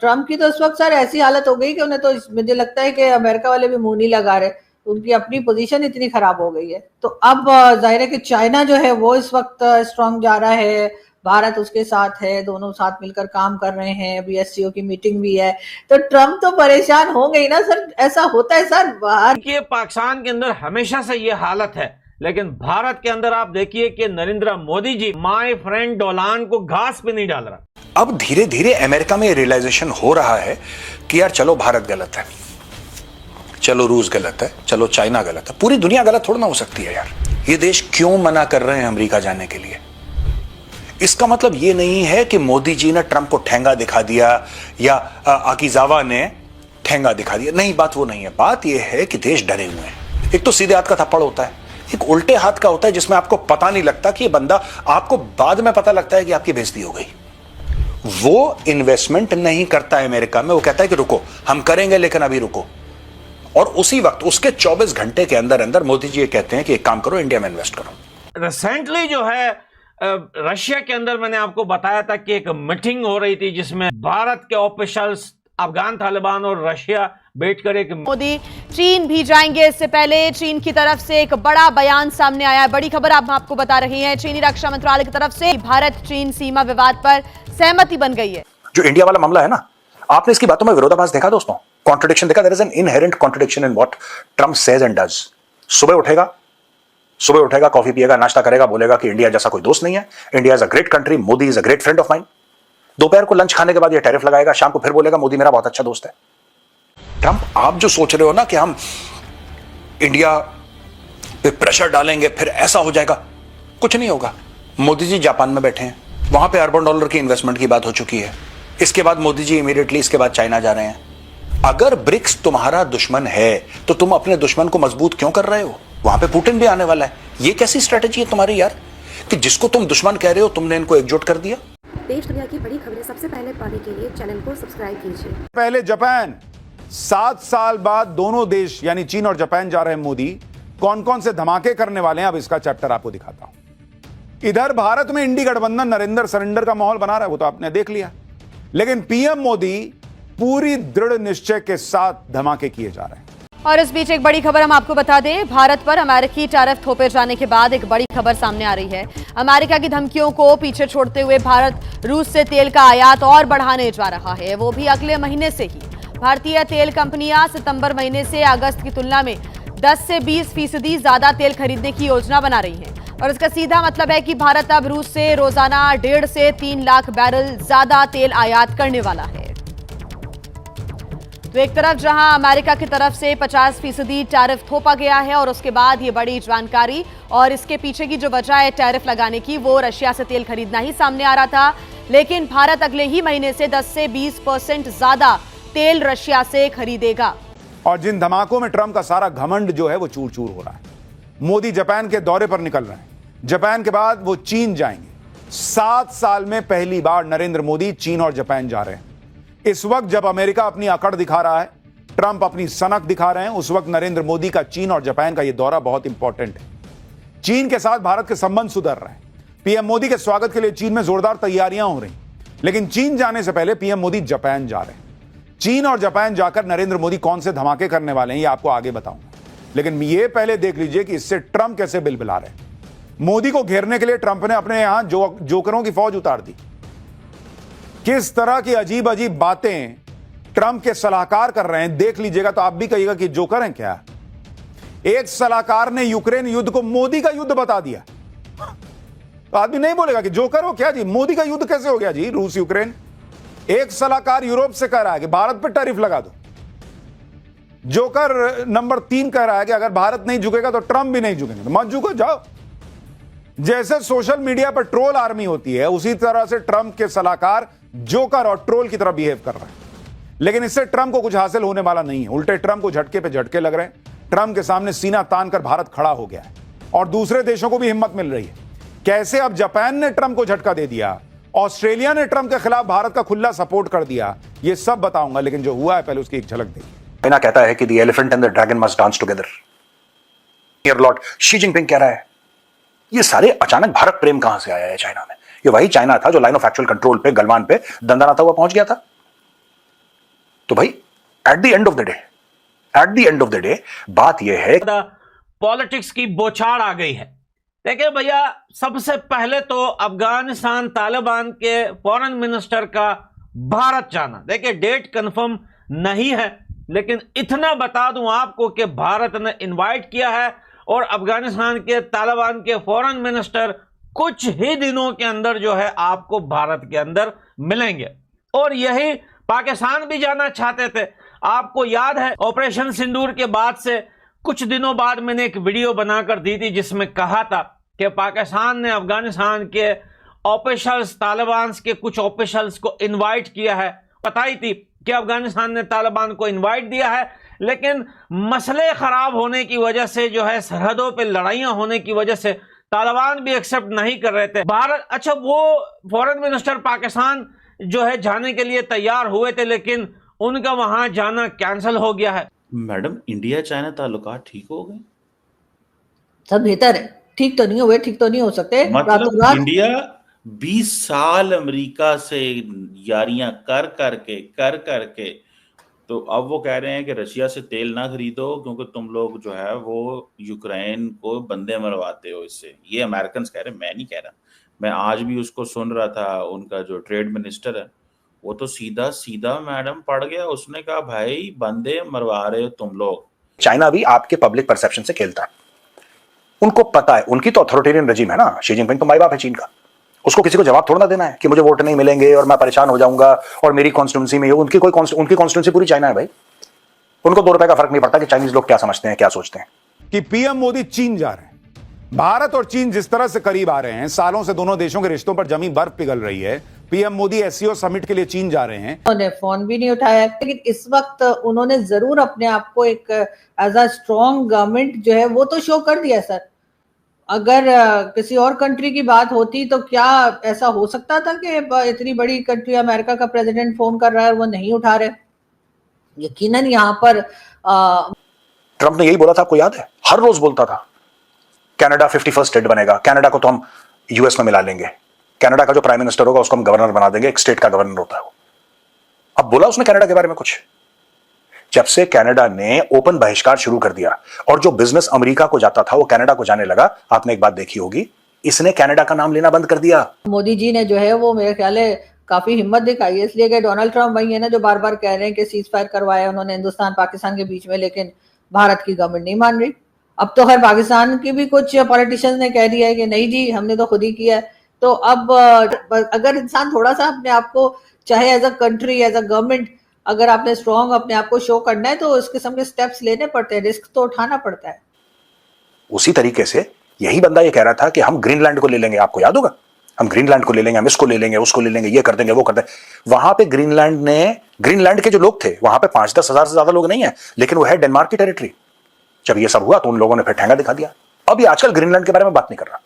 Trump की तो इस वक्त सर ऐसी हालत हो गई कि उन्हें तो मुझे लगता है कि अमेरिका वाले भी मुंह नहीं लगा रहे, उनकी अपनी पोजीशन इतनी खराब हो गई है। तो अब जाहिर है कि चाइना जो है वो इस वक्त स्ट्रांग जा रहा है, भारत उसके साथ है, दोनों साथ मिलकर काम कर रहे हैं, अभी एससीओ की मीटिंग भी है। तो ट्रम्प तो परेशान हो गई ना सर, ऐसा होता है सर बाहर। पाकिस्तान के अंदर हमेशा से ये हालत है, लेकिन भारत के अंदर आप देखिए कि नरेंद्र मोदी जी माय फ्रेंड डोलान को घास पे नहीं डाल रहा। अब धीरे धीरे अमेरिका में रियलाइजेशन हो रहा है कि यार चलो भारत गलत है, चलो रूस गलत है, चलो चाइना गलत है, पूरी दुनिया गलत थोड़ा ना हो सकती है यार। ये देश क्यों मना कर रहे हैं अमेरिका जाने के लिए? इसका मतलब ये नहीं है कि मोदी जी ने ट्रंप को ठेंगा दिखा दिया या आकिजावा ने ठेंगा दिखा दिया, नहीं, बात वो नहीं है। बात ये है कि देश डरे हुए हैं। एक तो सीधे हाथ का थप्पड़ होता है, एक उल्टे हाथ का होता है जिसमें आपको पता नहीं लगता कि ये बंदा, आपको बाद में पता लगता है कि आपकी बेइज्जती हो गई। वो इन्वेस्टमेंट नहीं करता है अमेरिका में, वो कहता है कि रुको, हम करेंगे लेकिन अभी रुको। और उसी वक्त उसके 24 घंटे के अंदर अंदर मोदी जी ये कहते हैं कि एक काम करो, इंडिया में इन्वेस्ट करो। रिसेंटली जो है रशिया के अंदर मैंने आपको बताया था कि एक मीटिंग हो रही थी जिसमें भारत के ऑफिशियल्स, अफगान तालिबान और रशिया बैठकर एक मोदी चीन भी जाएंगे। इससे पहले चीन की तरफ से एक बड़ा बयान सामने आया है। बड़ी खबर आप आपको बता रही हैं, चीनी रक्षा मंत्रालय की तरफ से भारत चीन सीमा विवाद पर सहमति बन गई है। जो इंडिया वाला मामला है ना, आपने इसकी बातों में विरोधाभास देखा दोस्तों, कॉन्ट्रडिक्शन देखा? There is an inherent contradiction in what Trump says and does. सुबह उठेगा, कॉफी पिएगा, नाश्ता करेगा, बोलेगा कि इंडिया जैसा कोई दोस्त नहीं है, India is a great country, Modi is a great friend of mine. दोपहर को लंच खाने के बाद ये टैरिफ लगाएगा, शाम को फिर बोलेगा मोदी मेरा बहुत अच्छा दोस्त है। ट्रंप, आप जो सोच रहे हो ना कि हम इंडिया पे प्रेशर डालेंगे फिर ऐसा हो जाएगा, कुछ नहीं होगा। मोदी जी जापान में बैठे हैं, वहां पे अरबों डॉलर की इन्वेस्टमेंट की बात हो चुकी है। इसके बाद मोदी जी इमीडिएटली इसके बाद चाइना जा रहे हैं। अगर ब्रिक्स तुम्हारा दुश्मन है तो तुम अपने दुश्मन को मजबूत क्यों कर रहे हो? वहां पे पुतिन भी आने वाला है। ये कैसी स्ट्रेटेजी है तुम्हारी यार, कि जिसको तुम दुश्मन कह रहे हो तुमने इनको एकजुट कर दिया। देश दुनिया की बड़ी खबरें सबसे पहले पाने के लिए चैनल को सब्सक्राइब कीजिए। पहले जापान, 7 साल बाद दोनों देश यानी चीन और जापान जा रहे हैं मोदी। कौन कौन से धमाके करने वाले हैं, अब इसका चैप्टर आपको दिखाता हूं। इधर भारत में इंडी गठबंधन नरेंद्र सरेंडर का माहौल बना रहा है, वो तो आपने देख लिया। लेकिन पीएम मोदी पूरी दृढ़ निश्चय के साथ धमाके किए जा रहे हैं। और इस बीच एक बड़ी खबर हम आपको बता दें, भारत पर अमेरिकी टैरिफ थोपे जाने के बाद एक बड़ी खबर सामने आ रही है। अमेरिका की धमकियों को पीछे छोड़ते हुए भारत रूस से तेल का आयात और बढ़ाने जा रहा है, वो भी अगले महीने से ही। भारतीय तेल कंपनियां सितंबर महीने से अगस्त की तुलना में 10 से 20% ज्यादा तेल खरीदने की योजना बना रही है। और इसका सीधा मतलब है कि भारत अब रूस से रोजाना 1.5 से 3 लाख बैरल ज्यादा तेल आयात करने वाला है। तो एक तरफ जहां अमेरिका की तरफ से 50% टैरिफ थोपा गया है और उसके बाद ये बड़ी जानकारी और इसके पीछे की जो वजह है टैरिफ लगाने की, वो रशिया से तेल खरीदना ही सामने आ रहा था। लेकिन भारत अगले ही महीने से 10 से 20% ज्यादा तेल रशिया से खरीदेगा। और जिन धमाकों में ट्रंप का सारा घमंड जो है वो चूर चूर हो रहा है। मोदी जापान के दौरे पर निकल रहे हैं, जापान के बाद वो चीन जाएंगे। 7 साल में पहली बार नरेंद्र मोदी चीन और जापान जा रहे हैं। इस वक्त जब अमेरिका अपनी अकड़ दिखा रहा है, ट्रंप अपनी सनक दिखा रहे हैं, उस वक्त नरेंद्र मोदी का चीन और जापान का यह दौरा बहुत इंपॉर्टेंट है। चीन के साथ भारत के संबंध सुधर रहे हैं। पीएम मोदी के स्वागत के लिए चीन में जोरदार तैयारियां हो रही, लेकिन चीन जाने से पहले पीएम मोदी जापान जा रहे हैं। चीन और जापान जाकर नरेंद्र मोदी कौन से धमाके करने वाले हैं, ये आपको आगे बताऊंगा। लेकिन ये पहले देख लीजिए कि इससे ट्रंप कैसे बिलबिला रहे हैं। मोदी को घेरने के लिए ट्रंप ने अपने यहां जोकरों की फौज उतार दी। किस तरह की अजीब अजीब बातें ट्रंप के सलाहकार कर रहे हैं, देख लीजिएगा तो आप भी कहिएगा कि जोकर हैं क्या। एक सलाहकार ने यूक्रेन युद्ध को मोदी का युद्ध बता दिया, तो आदमी नहीं बोलेगा कि जोकर हो क्या जी, मोदी का युद्ध कैसे हो गया जी रूस यूक्रेन। एक सलाहकार यूरोप से कह रहा है कि भारत पर टैरिफ लगा दो। जोकर नंबर 3 कह रहा है कि अगर भारत नहीं झुकेगा तो ट्रंप भी नहीं झुकेंगे, तो मत झुको, जाओ। जैसे सोशल मीडिया पर ट्रोल आर्मी होती है, उसी तरह से ट्रंप के सलाहकार जोकर और ट्रोल की तरह बिहेव कर रहे हैं। लेकिन इससे ट्रंप को कुछ हासिल होने वाला नहीं है, उल्टे ट्रंप को झटके पे झटके लग रहे हैं। ट्रंप के सामने सीना तान कर भारत खड़ा हो गया है और दूसरे देशों को भी हिम्मत मिल रही है। कैसे अब जापान ने ट्रंप को झटका दे दिया, ऑस्ट्रेलिया ने ट्रंप के खिलाफ भारत का खुला सपोर्ट कर दिया, ये सब बताऊंगा। लेकिन जो हुआ है पहले उसकी एक झलक देखिए। चाइना कहता है कि the elephant and the dragon must dance together. Dear lord Xi Jinping कह रहा है। ये सारे अचानक भारत प्रेम कहां से आया है चाइना में? ये वही चाइना था जो लाइन ऑफ एक्चुअल कंट्रोल पे गलवान पे दंदनाता हुआ पहुंच गया था। तो भाई at the end of the day बात यह है पॉलिटिक्स की बौछार आ गई है। देखिए भैया, सबसे पहले तो अफगानिस्तान तालिबान के फॉरेन मिनिस्टर का भारत जाना, देखिए डेट कंफर्म नहीं है, लेकिन इतना बता दूं आपको कि भारत ने इनवाइट किया है और अफगानिस्तान के तालिबान के फॉरेन मिनिस्टर कुछ ही दिनों के अंदर जो है आपको भारत के अंदर मिलेंगे। और यही पाकिस्तान भी जाना चाहते थे। आपको याद है ऑपरेशन सिंदूर के बाद से कुछ दिनों बाद मैंने एक वीडियो बनाकर दी थी जिसमें कहा था कि पाकिस्तान ने अफगानिस्तान के ऑफिशियल्स, तालिबान के कुछ ऑफिशियल्स को इनवाइट किया है। बताई थी कि अफगानिस्तान ने तालिबान को इनवाइट दिया है, लेकिन मसले खराब होने की वजह से जो है, सरहदों पे लड़ाइयां होने की वजह से तालिबान भी एक्सेप्ट नहीं कर रहे थे भारत। अच्छा, वो फॉरेन मिनिस्टर पाकिस्तान जो है जाने के लिए तैयार हुए थे, लेकिन उनका वहां जाना कैंसिल हो गया है। मैडम, इंडिया चाइना ताल्लुकात ठीक हो गए? सब बेहतर है। ठीक तो नहीं हुए, ठीक तो नहीं हो सकते मतलब इंडिया 20 साल अमेरिका से यारियां कर करके तो अब वो कह रहे हैं कि रशिया से तेल ना खरीदो क्योंकि तुम लोग जो है वो यूक्रेन को बंदे मरवाते हो इससे। ये अमेरिकन कह रहे हैं, मैं नहीं कह रहा। मैं आज भी उसको सुन रहा था, उनका जो ट्रेड मिनिस्टर है वो तो सीधा सीधा मैडम पड़ गया। उसने कहा भाई बंदे मरवा रहे हो तुम लोग। चाइना भी आपके पब्लिक परसेप्शन से खेलता है, उनको पता है, उनकी तो अथॉरिटेरियन रजीम है ना। शी जिनपिंग तो माई बाप है चीन का, उसको किसी को जवाब थोड़ा ना देना है कि मुझे वोट नहीं मिलेंगे और मैं परेशान हो जाऊंगा और मेरी कॉन्स्टिट्यूंसी में उनकी कॉन्स्टिट्यूंसी पूरी चाइना है भाई। उनको 2 रुपए का फर्क नहीं पड़ता कि चाइनीज लोग क्या समझते हैं, क्या सोचते हैं। कि पीएम मोदी चीन जा रहे हैं। भारत और चीन जिस तरह से करीब आ रहे हैं, सालों से दोनों देशों के रिश्तों पर जमी बर्फ पिघल रही है। पीएम मोदी एससीओ समिट के लिए चीन जा रहे हैं। उन्होंने फोन भी नहीं उठाया, लेकिन इस वक्त उन्होंने जरूर अपने आप को एक एज अ स्ट्रॉन्ग गवर्नमेंट जो है वो तो शो कर दिया सर। अगर किसी और कंट्री की बात होती तो क्या ऐसा हो सकता था कि इतनी बड़ी कंट्री अमेरिका का प्रेसिडेंट फोन कर रहा है और वो नहीं उठा रहे? यकीनन यहाँ पर ट्रंप ने यही बोला था, आपको याद है? हर रोज बोलता था कनाडा 51st स्टेट बनेगा, कनाडा को तो हम यूएस में मिला लेंगे, कनाडा का जो प्राइम मिनिस्टर होगा उसको हम गवर्नर बना देंगे, एक स्टेट का गवर्नर होता है वो। अब बोला उसने कनाडा के बारे में कुछ? जब से कनाडा ने ओपन बहिष्कार शुरू कर दिया और जो बिजनेस अमेरिका को जाता था वो कनाडा को जाने लगा, आपने एक बात देखी होगी, इसने कनाडा का नाम लेना बंद कर दिया। मोदी जी ने जो है वो मेरे ख्याल है काफी हिम्मत दिखाई है, इसलिए कि डोनाल्ड ट्रंप वही है ना जो बार बार कह रहे हैं कि सीज फायर करवाया उन्होंने हिंदुस्तान पाकिस्तान के बीच में, लेकिन भारत की गवर्नमेंट नहीं मान रही। अब तो हर पाकिस्तान की भी कुछ पॉलिटिशियंस ने कह दिया है कि नहीं जी हमने तो खुद ही किया है। तो अब अगर इंसान थोड़ा सा अपने आप को, चाहे as a country as a government, अगर आपने स्ट्रॉन्ग अपने आप को शो करना है तो इस किस्म के स्टेप्स लेने पड़ते हैं, रिस्क तो उठाना पड़ता है। उसी तरीके से यही बंदा ये कह रहा था कि हम ग्रीनलैंड को ले लेंगे, आपको याद होगा, हम ग्रीनलैंड को ले लेंगे, हम इसको ले लेंगे, उसको ले लेंगे, ये कर देंगे, वो कर देंगे। वहां पे ग्रीनलैंड के जो लोग थे वहां पे 5-10 हजार से ज्यादा लोग नहीं है, लेकिन वो है डेनमार्क की टेरिटरी। जब ये सब हुआ तो उन लोगों ने फिर ठेंगा दिखा दिया। अब ये आजकल ग्रीनलैंड के बारे में बात नहीं कर रहा।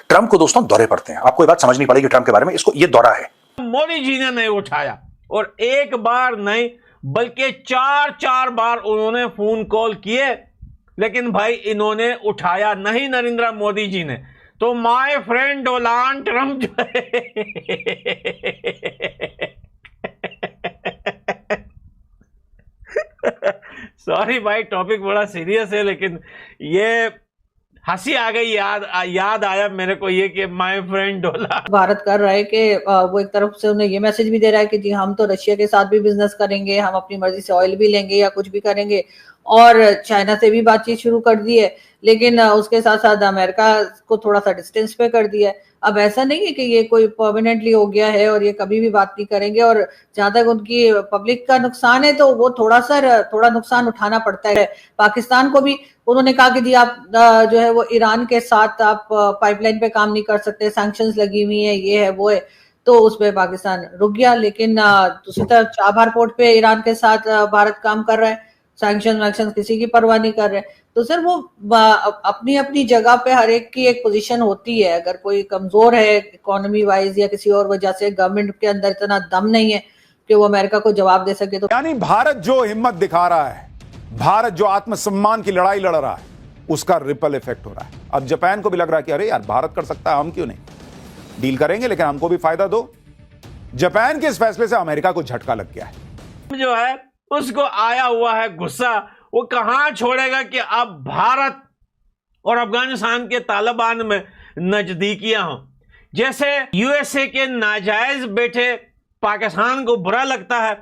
ट्रंप को दोस्तों दौरे पड़ते हैं, आपको ये बात समझनी पड़ेगी ट्रंप के बारे में, इसको ये दौरा है। मोदी जी ने नहीं उठाया, और एक बार नहीं बल्कि 4 बार उन्होंने फोन कॉल किए, लेकिन भाई इन्होंने उठाया नहीं नरेंद्र मोदी जी ने। तो माय फ्रेंड डोनाल्ड ट्रंप जो है सॉरी भाई, टॉपिक बड़ा सीरियस है, लेकिन ये हंसी आ गई, याद आया मेरे को ये कि माय फ्रेंड डोनाल्ड। भारत कर रहा है कि वो एक तरफ से उन्हें ये मैसेज भी दे रहा है कि जी हम तो रशिया के साथ भी बिजनेस करेंगे, हम अपनी मर्जी से ऑयल भी लेंगे या कुछ भी करेंगे, और चाइना से भी बातचीत शुरू कर दी है, लेकिन उसके साथ साथ अमेरिका को थोड़ा सा डिस्टेंस पे कर दिया है। अब ऐसा नहीं है कि ये कोई परमानेंटली हो गया है और ये कभी भी बात नहीं करेंगे, और जहां तक उनकी पब्लिक का नुकसान है तो वो थोड़ा नुकसान उठाना पड़ता है। पाकिस्तान को भी उन्होंने कहा कि जी आप जो है वो ईरान के साथ आप पाइपलाइन पे काम नहीं कर सकते, सैंक्शंस लगी हुई है, ये है वो है, तो उस पर पाकिस्तान रुक गया। लेकिन दूसरी तरफ चाबहार पोर्ट पे ईरान के साथ भारत काम कर रहा है, सैंक्शन किसी की परवाह नहीं कर रहे। तो सर वो अपनी अपनी जगह पे हर एक की एक पोजीशन होती है। अगर कोई कमजोर है इकोनॉमी वाइज या किसी और वजह से, गवर्नमेंट के अंदर इतना दम नहीं है कि वो अमेरिका को जवाब दे सके, तो यानी भारत जो हिम्मत दिखा रहा है, भारत जो आत्मसम्मान की लड़ाई लड़ रहा है, उसका रिपल इफेक्ट हो रहा है। अब जापान को भी लग रहा है कि अरे यार भारत कर सकता है, हम क्यों नहीं, डील करेंगे लेकिन हमको भी फायदा दो। जापान के इस फैसले से अमेरिका को झटका लग गया है। जो है उसको आया हुआ है गुस्सा, वो कहां छोड़ेगा कि अब भारत और अफगानिस्तान के तालिबान में नजदीकियां हों। जैसे यूएसए के नाजायज बैठे पाकिस्तान को बुरा लगता है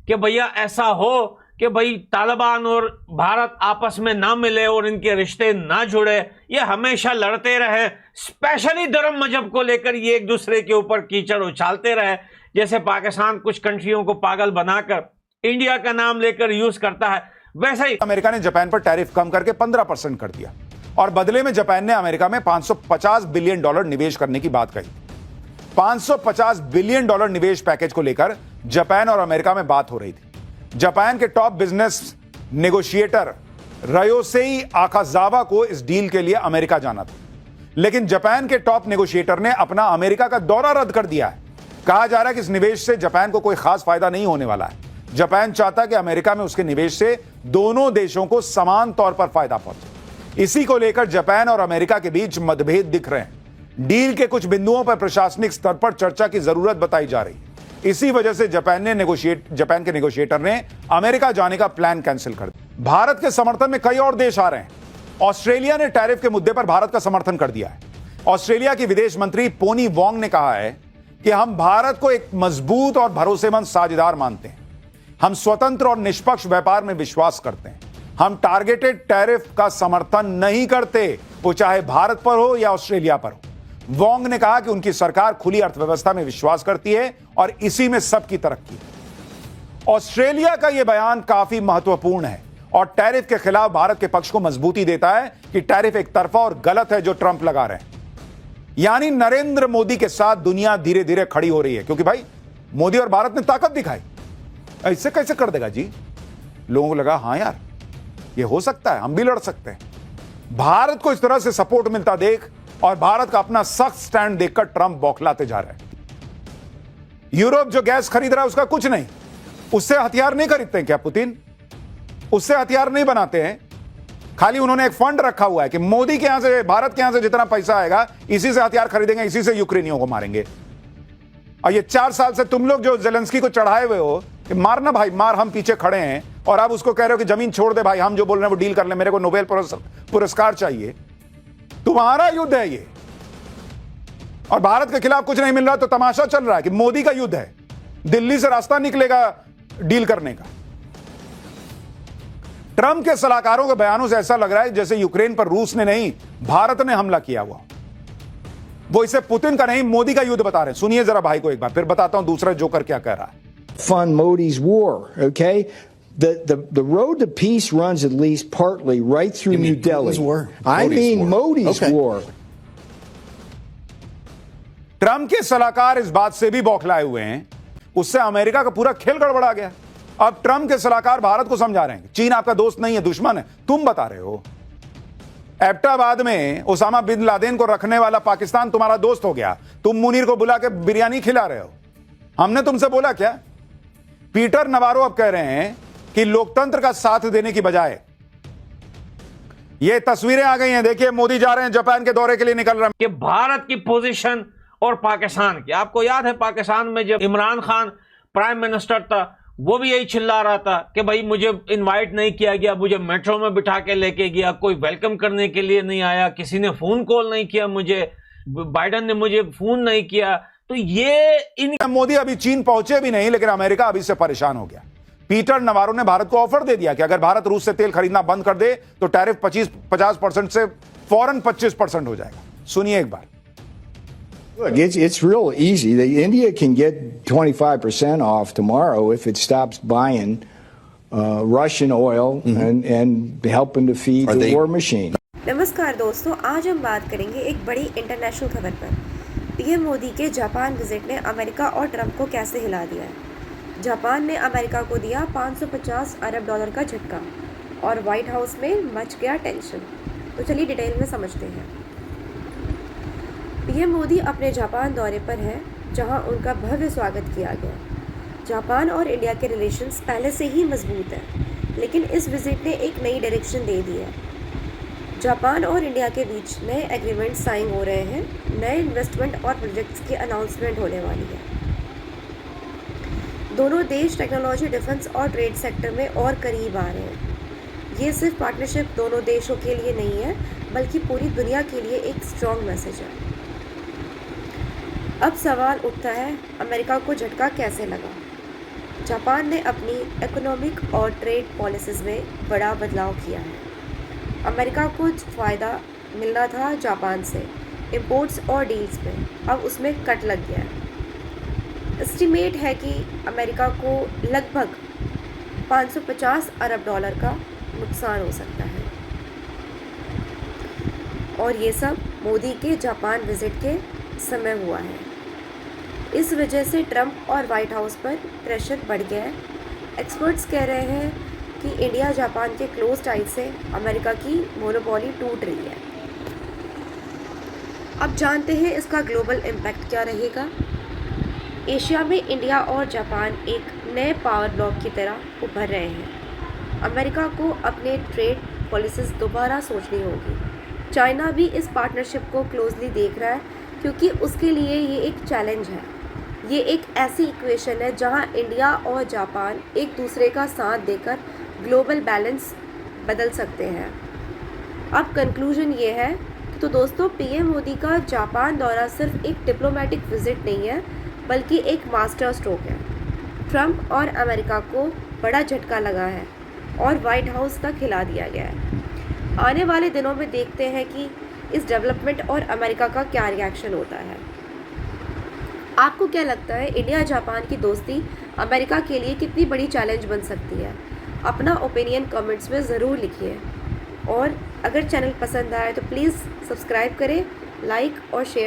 कि भैया ऐसा हो कि भाई तालिबान और भारत आपस में ना मिले और इनके रिश्ते ना जुड़े, ये हमेशा लड़ते रहे, स्पेशली धर्म मजहब को लेकर ये एक दूसरे के ऊपर कीचड़ उछालते रहे। जैसे पाकिस्तान कुछ कंट्रियों को पागल बनाकर इंडिया का नाम लेकर यूज करता है, वैसे ही अमेरिका ने जापान पर टैरिफ कम करके 15% कर दिया और बदले में जापान ने अमेरिका में $550 बिलियन निवेश करने की बात कही। $550 बिलियन निवेश पैकेज को लेकर जापान और अमेरिका में बात हो रही थी। जापान के टॉप बिजनेस नेगोशिएटर रयोसेई आकाजावा को इस डील के लिए अमेरिका जाना था, लेकिन जापान के टॉप नेगोशिएटर ने अपना अमेरिका का दौरा रद्द कर दिया है। कहा जा रहा है कि इस निवेश से जापान को कोई खास फायदा नहीं होने वाला है। जापान चाहता है कि अमेरिका में उसके निवेश से दोनों देशों को समान तौर पर फायदा पहुंचे। इसी को लेकर जापान और अमेरिका के बीच मतभेद दिख रहे हैं। डील के कुछ बिंदुओं पर प्रशासनिक स्तर पर चर्चा की जरूरत बताई जा रही है। इसी वजह से जापान के नेगोशिएटर ने अमेरिका जाने का प्लान कैंसिल कर दिया। भारत के समर्थन में कई और देश आ रहे हैं। ऑस्ट्रेलिया ने टैरिफ के मुद्दे पर भारत का समर्थन कर दिया है। ऑस्ट्रेलिया की विदेश मंत्री पोनी वोंग ने कहा है कि हम भारत को एक मजबूत और भरोसेमंद साझेदार मानते हैं। हम स्वतंत्र और निष्पक्ष व्यापार में विश्वास करते हैं। हम टारगेटेड टैरिफ का समर्थन नहीं करते, वो चाहे भारत पर हो या ऑस्ट्रेलिया पर हो। वोंग ने कहा कि उनकी सरकार खुली अर्थव्यवस्था में विश्वास करती है और इसी में सबकी तरक्की है। ऑस्ट्रेलिया का यह बयान काफी महत्वपूर्ण है और टैरिफ के खिलाफ भारत के पक्ष को मजबूती देता है कि टैरिफ एक तरफा और गलत है जो ट्रंप लगा रहे हैं। यानी नरेंद्र मोदी के साथ दुनिया धीरे धीरे खड़ी हो रही है, क्योंकि भाई मोदी और भारत ने ताकत दिखाई। ऐसे कैसे कर देगा जी? लोगों को लगा हाँ यार ये हो सकता है, हम भी लड़ सकते हैं। भारत को इस तरह से सपोर्ट मिलता देख और भारत का अपना सख्त स्टैंड देखकर ट्रंप बौखलाते जा रहे हैं। यूरोप जो गैस खरीद रहा है उसका कुछ नहीं, उससे हथियार नहीं खरीदते हैं क्या पुतिन? उससे हथियार नहीं बनाते हैं। खाली उन्होंने एक फंड रखा हुआ है कि मोदी के यहां से, भारत के यहां से जितना पैसा आएगा इसी से हथियार खरीदेंगे, इसी से यूक्रेनियों को मारेंगे। और ये 4 साल से तुम लोग जो जेलेंस्की को चढ़ाए हुए हो कि मारना भाई मार, हम पीछे खड़े हैं, और आप उसको कह रहे हो कि जमीन छोड़ दे भाई, हम जो बोल रहे हैं वो डील कर ले, मेरे को नोबेल पुरस्कार चाहिए। तुम्हारा युद्ध है ये, और भारत के खिलाफ कुछ नहीं मिल रहा तो तमाशा चल रहा है कि मोदी का युद्ध है। दिल्ली से रास्ता निकलेगा डील करने का। ट्रंप के सलाहकारों के बयानों से ऐसा लग रहा है जैसे यूक्रेन पर रूस ने नहीं भारत ने हमला किया हुआ। वो इसे पुतिन का नहीं मोदी का युद्ध बता रहे हैं। सुनिए जरा भाई को एक बार, फिर बताता हूं दूसरा जोकर क्या कह रहा है। Fund Modi's war, okay? The road to peace runs at least partly right through New Delhi. I mean Modi's war. Trump के सलाहकार इस बात से भी बौखलाए हुए हैं, उससे अमेरिका का पूरा खेल गड़बड़ा गया। अब ट्रंप के सलाहकार भारत को समझा रहे हैं चीन आपका दोस्त नहीं है, दुश्मन है, तुम बता रहे हो। एबटाबाद में ओसामा बिन लादेन को रखने वाला पाकिस्तान तुम्हारा दोस्त हो गया, तुम मुनीर को बुला के बिरयानी खिला रहे हो। हमने तुमसे बोला क्या? पीटर नवारो अब कह रहे हैं कि लोकतंत्र का साथ देने की बजाय, ये तस्वीरें आ गई हैं, देखिए मोदी जा रहे हैं जापान के दौरे के लिए निकल रहे हैं। कि भारत की पोजीशन और पाकिस्तान की, आपको याद है पाकिस्तान में जब इमरान खान प्राइम मिनिस्टर था वो भी यही चिल्ला रहा था कि भाई मुझे इनवाइट नहीं किया गया, मुझे मेट्रो में बिठा के लेके गया, कोई वेलकम करने के लिए नहीं आया, किसी ने फोन कॉल नहीं किया, मुझे बाइडन ने मुझे फोन नहीं किया। तो ये मोदी अभी चीन पहुंचे भी नहीं, लेकिन अमेरिका अभी से परेशान हो गया। पीटर नवारो ने भारत को ऑफर दे दिया कि अगर भारत रूस से तेल खरीदना बंद कर दे तो टैरिफ 50% से फौरन 25% हो जाएगा। सुनिए एक बार। Look, it's real easy. India can get 25% off tomorrow if it stops buying Russian oil and helping to feed the war machine. नमस्कार दोस्तों, आज हम बात करेंगे एक बड़ी इंटरनेशनल खबर पर। पीएम मोदी के जापान विजिट ने अमेरिका और ट्रंप को कैसे हिला दिया है। जापान ने अमेरिका को दिया $550 अरब का झटका और व्हाइट हाउस में मच गया टेंशन। तो चलिए डिटेल में समझते हैं। पीएम मोदी अपने जापान दौरे पर हैं, जहां उनका भव्य स्वागत किया गया। जापान और इंडिया के रिलेशंस पहले से ही मजबूत हैं, लेकिन इस विजिट ने एक नई डायरेक्शन दे दी है। जापान और इंडिया के बीच नए एग्रीमेंट साइन हो रहे हैं, नए इन्वेस्टमेंट और प्रोजेक्ट्स की अनाउंसमेंट होने वाली है। दोनों देश टेक्नोलॉजी, डिफेंस और ट्रेड सेक्टर में और करीब आ रहे हैं। ये सिर्फ पार्टनरशिप दोनों देशों के लिए नहीं है, बल्कि पूरी दुनिया के लिए एक स्ट्रॉन्ग मैसेज है। अब सवाल उठता है, अमेरिका को झटका कैसे लगा? जापान ने अपनी इकोनॉमिक और ट्रेड पॉलिसीज़ में बड़ा बदलाव किया है। अमेरिका को फ़ायदा मिलना था जापान से इंपोर्ट्स और डील्स में, अब उसमें कट लग गया है। एस्टिमेट है कि अमेरिका को लगभग 550 अरब डॉलर का नुकसान हो सकता है। और ये सब मोदी के जापान विजिट के समय हुआ है। इस वजह से ट्रंप और वाइट हाउस पर प्रेशर बढ़ गया है। एक्सपर्ट्स कह रहे हैं कि इंडिया जापान के क्लोज टाइज से अमेरिका की मोनोपोली टूट रही है। अब जानते हैं इसका ग्लोबल इम्पैक्ट क्या रहेगा। एशिया में इंडिया और जापान एक नए पावर ब्लॉक की तरह उभर रहे हैं। अमेरिका को अपने ट्रेड पॉलिसीज़ दोबारा सोचनी होगी। चाइना भी इस पार्टनरशिप को क्लोजली देख रहा है, क्योंकि उसके लिए ये एक चैलेंज है। ये एक ऐसी इक्वेशन है जहां इंडिया और जापान एक दूसरे का साथ देकर ग्लोबल बैलेंस बदल सकते हैं। अब कंक्लूजन ये है तो दोस्तों, पीएम मोदी का जापान दौरा सिर्फ एक डिप्लोमेटिक विजिट नहीं है, बल्कि एक मास्टर स्ट्रोक है। ट्रंप और अमेरिका को बड़ा झटका लगा है और वाइट हाउस तक हिला दिया गया है। आने वाले दिनों में देखते हैं कि इस डेवलपमेंट और अमेरिका का क्या रिएक्शन होता है। आपको क्या लगता है, इंडिया जापान की दोस्ती अमेरिका के लिए कितनी बड़ी चैलेंज बन सकती है? अपना ओपिनियन कमेंट्स में ज़रूर लिखिए। और अगर चैनल पसंद आए तो प्लीज़ सब्सक्राइब करें, लाइक और शेयर